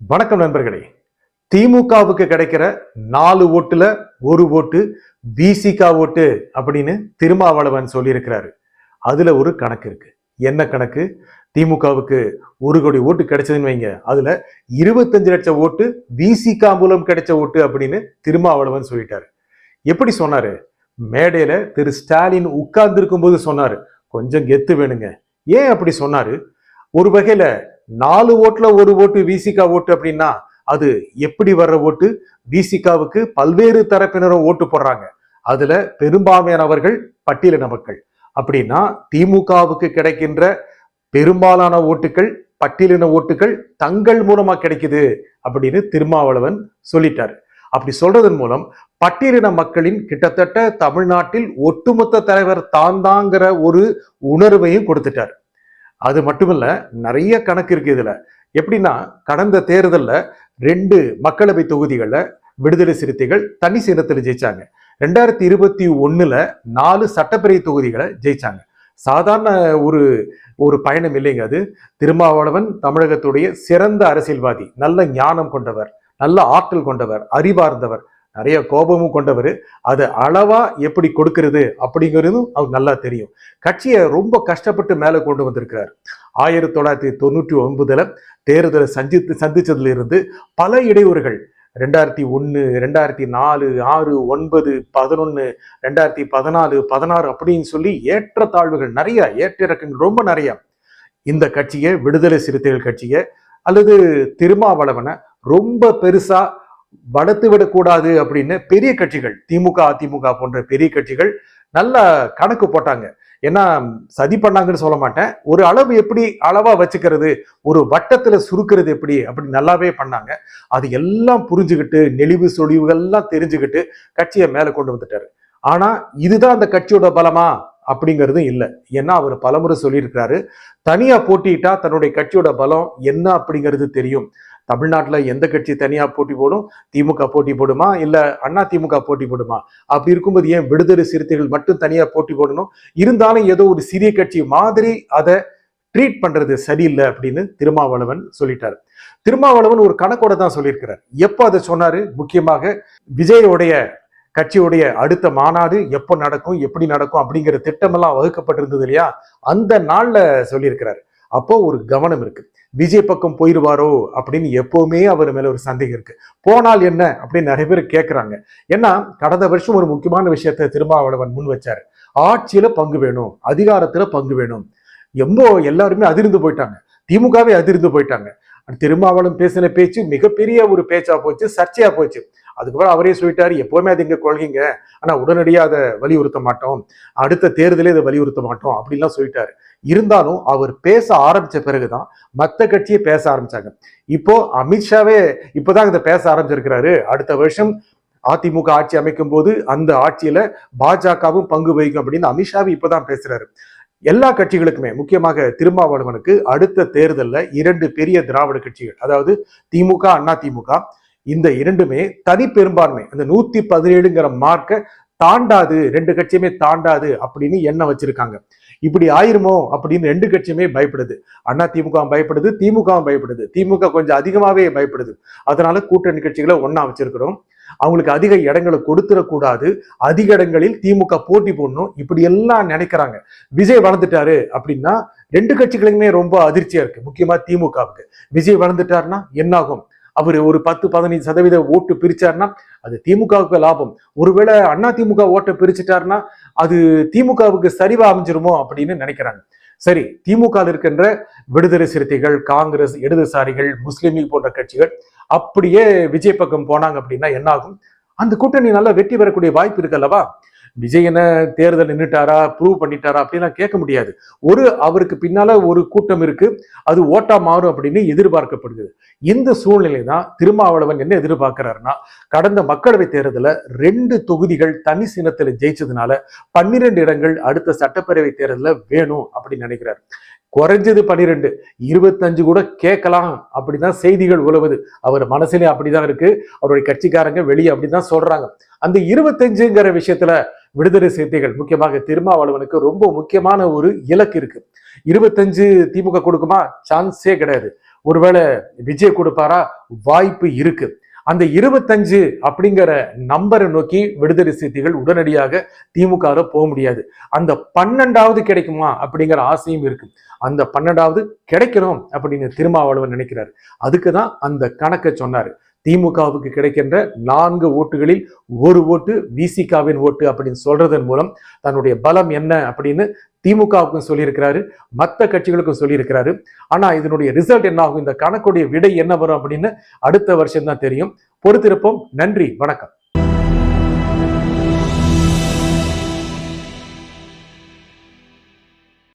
வணக்கம் நண்பர்களே. திமுகவுக்கு கிடைக்கிற 4 ஓட்டுல 1 ஓட்டு விசிக ஓட்டு அப்படின்னு திருமாவளவன் சொல்லியிருக்கிறாரு. அதுல ஒரு கணக்கு இருக்கு. என்ன கணக்கு? திமுகவுக்கு 1 கோடி ஓட்டு கிடைச்சதுன்னு வைங்க, அதுல 25 லட்சம் ஓட்டு விசிக மூலம் கிடைச்ச ஓட்டு அப்படின்னு திருமாவளவன் சொல்லிட்டாரு. எப்படி சொன்னாரு? மேடையில திரு ஸ்டாலின் உட்கார்ந்து இருக்கும் போது சொன்னாரு. கொஞ்சம் கெத்து வேணுங்க. ஏன் அப்படி சொன்னாரு? ஒரு வகையில 4 ஓட்டுல 1 ஓட்டு விசிக ஓட்டு அப்படின்னா அது எப்படி வர்ற ஓட்டு? விசிகாவுக்கு பல்வேறு தரப்பினரும் ஓட்டு போடுறாங்க. அதுல பெரும்பான்மையானவர்கள் பட்டியலின மக்கள். அப்படின்னா திமுகவுக்கு கிடைக்கின்ற பெரும்பாலான ஓட்டுகள் பட்டியலின ஓட்டுகள் தங்கள் மூலமா கிடைக்குது அப்படின்னு திருமாவளவன் சொல்லிட்டாரு. அப்படி சொல்றதன் மூலம் பட்டியலின மக்களின் கிட்டத்தட்ட தமிழ்நாட்டில் ஒட்டுமொத்த தலைவர் தான் தாங்கிற ஒரு உணர்வையும் கொடுத்துட்டாரு. அது மட்டுமல்ல, நிறைய கணக்கு இருக்கு இதுல. எப்படின்னா, கடந்த தேர்தல்ல 2 மக்களவை தொகுதிகள்ல விடுதலை சிறுத்தைகள் தனி சின்னத்தில் ஜெயிச்சாங்க. 2021ல 4 சட்டப்பேரவை தொகுதிகளை ஜெயிச்சாங்க. சாதாரண ஒரு ஒரு பயணம் இல்லைங்க அது. திருமாவளவன் தமிழகத்துடைய சிறந்த அரசியல்வாதி, நல்ல ஞானம் கொண்டவர், நல்ல ஆற்றல் கொண்டவர், அறிவார்ந்தவர், நிறைய கோபமும் கொண்டவர். அதை அளவா எப்படி கொடுக்கிறது அப்படிங்கிறதும் அவருக்கு நல்லா தெரியும். கட்சியை ரொம்ப கஷ்டப்பட்டு மேல கொண்டு வந்திருக்கிறார். 1999ல தேர்தலை சந்திச்சதுல இருந்து பல இடையூறுகள், 2001, 2004, 6, 9, 11, 2014, 16 அப்படின்னு சொல்லி ஏற்றத்தாழ்வுகள் நிறைய, ஏற்ற இறக்கங்கள் ரொம்ப நிறைய. இந்த கட்சியை, விடுதலை சிறுத்தைகள் கட்சியை அல்லது திருமாவளவனை ரொம்ப பெருசா வளர்த்து விடக்கூடாது அப்படின்னு பெரிய கட்சிகள், திமுக அதிமுக போன்ற பெரிய கட்சிகள் நல்ல கணக்கு போட்டாங்க. ஏன்னா சதி பண்ணாங்கன்னு சொல்ல மாட்டேன், ஒரு அளவு எப்படி அளவா வச்சுக்கிறது, ஒரு வட்டத்துல சுருக்கிறது எப்படி அப்படி நல்லாவே பண்ணாங்க. அது எல்லாம் புரிஞ்சுக்கிட்டு நெளிவு சொலிவுகள்லாம் தெரிஞ்சுக்கிட்டு கட்சியை மேல கொண்டு வந்துட்டாரு. ஆனா இதுதான் அந்த கட்சியோட பலமா அப்படிங்கிறது இல்லை. ஏன்னா அவர் பலமுறை சொல்லியிருக்கிறாரு, தனியா போட்டிட்டா தன்னுடைய கட்சியோட பலம் என்ன அப்படிங்கிறது தெரியும். தமிழ்நாட்டில் எந்த கட்சி தனியா போட்டி போடும்? திமுக போட்டி போடுமா, இல்ல அண்ணா திமுக போட்டி போடுமா? அப்படி இருக்கும்போது ஏன் விடுதலை சிறுத்தைகள் மட்டும் தனியா போட்டி போடணும்? இருந்தாலும் ஏதோ ஒரு சிறிய கட்சி மாதிரி அதை ட்ரீட் பண்றது சரியில்லை அப்படின்னு திருமாவளவன் சொல்லிட்டாரு. திருமாவளவன் ஒரு கணக்கோட தான் சொல்லியிருக்கிறார். எப்போ அதை சொன்னாரு? முக்கியமாக விஜயோடைய கட்சியுடைய அடுத்த மாநாடு எப்போ நடக்கும், எப்படி நடக்கும் அப்படிங்கிற திட்டமெல்லாம் வகுக்கப்பட்டிருந்தது இல்லையா, அந்த நாள்ல சொல்லியிருக்கிறாரு. அப்போ ஒரு கவனம் இருக்கு. விஜய் பக்கம் போயிடுவாரோ அப்படின்னு எப்பவுமே அவர் மேல ஒரு சந்தேகம் இருக்கு. போனால் என்ன அப்படின்னு நிறைய பேர் கேட்கிறாங்க. ஏன்னா கடந்த வருஷம் ஒரு முக்கியமான விஷயத்தை திருமாவளவன் முன் வச்சாரு. ஆட்சியில பங்கு வேணும், அதிகாரத்துல பங்கு வேணும். எல்லாருமே அதிர்ந்து போயிட்டாங்க, திமுகவே அதிர்ந்து போயிட்டாங்க. திருமாவளவன் பேசின பேச்சு மிகப்பெரிய ஒரு பேச்சா போச்சு, சர்ச்சையா போச்சு. அதுக்கப்புறம் அவரே சொல்லிட்டாரு, எப்பவுமே அது எங்க கொள்கைங்க, ஆனா உடனடியாக அதை வலியுறுத்த மாட்டோம், அடுத்த தேர்தலே இதை வலியுறுத்த மாட்டோம் அப்படின்லாம் சொல்லிட்டாரு. இருந்தாலும் அவர் பேச ஆரம்பிச்ச பிறகுதான் மற்ற கட்சியை பேச ஆரம்பிச்சாங்க. இப்போ அமித்ஷாவே இப்பதான் இதை பேச ஆரம்பிச்சிருக்கிறாரு. அடுத்த வருஷம் அதிமுக ஆட்சி அமைக்கும் போது அந்த ஆட்சியில பாஜகவும் பங்கு வகிக்கும் அப்படின்னு அமித்ஷாவே இப்பதான் பேசுறாரு. எல்லா கட்சிகளுக்குமே, முக்கியமாக திருமாவளவனுக்கு அடுத்த தேர்தலில் 2 பெரிய திராவிட கட்சிகள், அதாவது திமுக அண்ணா திமுக, இந்த இரண்டுமே தனி பெரும்பான்மை அந்த 117ங்கிற மார்க்க தாண்டாது, 2 கட்சியுமே தாண்டாது அப்படின்னு எண்ணம் வச்சிருக்காங்க. இப்படி ஆயிருமோ அப்படின்னு 2 கட்சியுமே பயப்படுது. அண்ணா திமுகவும் பயப்படுது, திமுகவும் பயப்படுது. திமுக கொஞ்சம் அதிகமாவே பயப்படுது. அதனால கூட்டணி கட்சிகளை ஒன்னா வச்சிருக்கிறோம். அவங்களுக்கு அதிக இடங்களை கொடுத்துடக்கூடாது, அதிக இடங்களில் திமுக போட்டி போடணும், இப்படி எல்லாம் நினைக்கிறாங்க. விஜய் வளர்ந்துட்டாரு அப்படின்னா 2 கட்சிகளுமே ரொம்ப அதிர்ச்சியா இருக்கு. முக்கியமா திமுகவுக்கு விஜய் வளர்ந்துட்டாருன்னா என்ன ஆகும்? அவர் ஒரு 10-15% ஓட்டு பிரிச்சாருன்னா அது திமுகவுக்கு லாபம். ஒருவேளை அண்ணா திமுக ஓட்டை பிரிச்சுட்டாருன்னா அது திமுகவுக்கு சரிவா அமைஞ்சிருமோ அப்படின்னு நினைக்கிறாங்க. சரி, திமுக இருக்கின்ற விடுதலை சிறுத்தைகள், காங்கிரஸ், இடதுசாரிகள், முஸ்லிம் லீக் போன்ற கட்சிகள் அப்படியே விஜய் பக்கம் போனாங்க அப்படின்னா என்ன ஆகும்? அந்த கூட்டணி நல்லா வெற்றி பெறக்கூடிய வாய்ப்பு இருக்கு அல்லவா? விஜய் என்ன தேர்தல் நின்றுட்டாரா, ப்ரூவ் பண்ணிட்டாரா அப்படின்லாம் கேட்க முடியாது. அவருக்கு பின்னால ஒரு கூட்டம் இருக்கு, அது ஓட்டா மாறும் அப்படின்னு எதிர்பார்க்கப்படுது. இந்த சூழ்நிலை தான் திருமாவளவன் என்ன எதிர்பார்க்கிறாருன்னா, கடந்த மக்களவை தேர்தலில் 2 தொகுதிகள் தனி சின்னத்தில் ஜெயிச்சதுனால 12 இடங்கள் அடுத்த சட்டப்பேரவை தேர்தலில் வேணும் அப்படின்னு நினைக்கிறார். குறைஞ்சது 12, 25 கூட கேட்கலாம் அப்படிதான் செய்திகள் உலவுது. அவர் மனசுலயே அப்படிதான் இருக்கு, அவருடைய கட்சிக்காரங்க வெளியே அப்படிதான் சொல்றாங்க. அந்த 25ங்கிற விஷயத்துல விடுதலை சிறுத்தைகள், முக்கியமாக திருமாவளவனுக்கு ரொம்ப முக்கியமான ஒரு இலக்கு இருக்கு. 25 திமுக கொடுக்குமா? சான்ஸே கிடையாது. ஒருவேளை விஜய் கொடுப்பாரா? வாய்ப்பு இருக்கு. அந்த 25 அப்படிங்கிற நம்பரை நோக்கி விடுதலை சிறுத்தைகள் உடனடியாக திமுக போக முடியாது. அந்த 12வது கிடைக்குமா அப்படிங்கிற ஆசையும் இருக்கு. அந்த 12வது கிடைக்கணும் அப்படின்னு திருமாவளவன் நினைக்கிறாரு. அதுக்குதான் அந்த கணக்கை சொன்னாரு. திமுகவுக்கு கிடைக்கின்ற 4 ஓட்டுகளில் 1 ஓட்டு விசிகாவின் ஓட்டு அப்படின்னு சொல்றதன் மூலம் தன்னுடைய பலம் என்ன அப்படின்னு திமுகவுக்கும் சொல்லியிருக்கிறாரு, மற்ற கட்சிகளுக்கும் சொல்லியிருக்கிறாரு. ஆனா இதனுடைய ரிசல்ட் என்ன ஆகும், இந்த கணக்குடைய விடை என்ன வரும் அப்படின்னு அடுத்த வருஷம் தான் தெரியும். பொறுத்திருப்போம். நன்றி, வணக்கம்.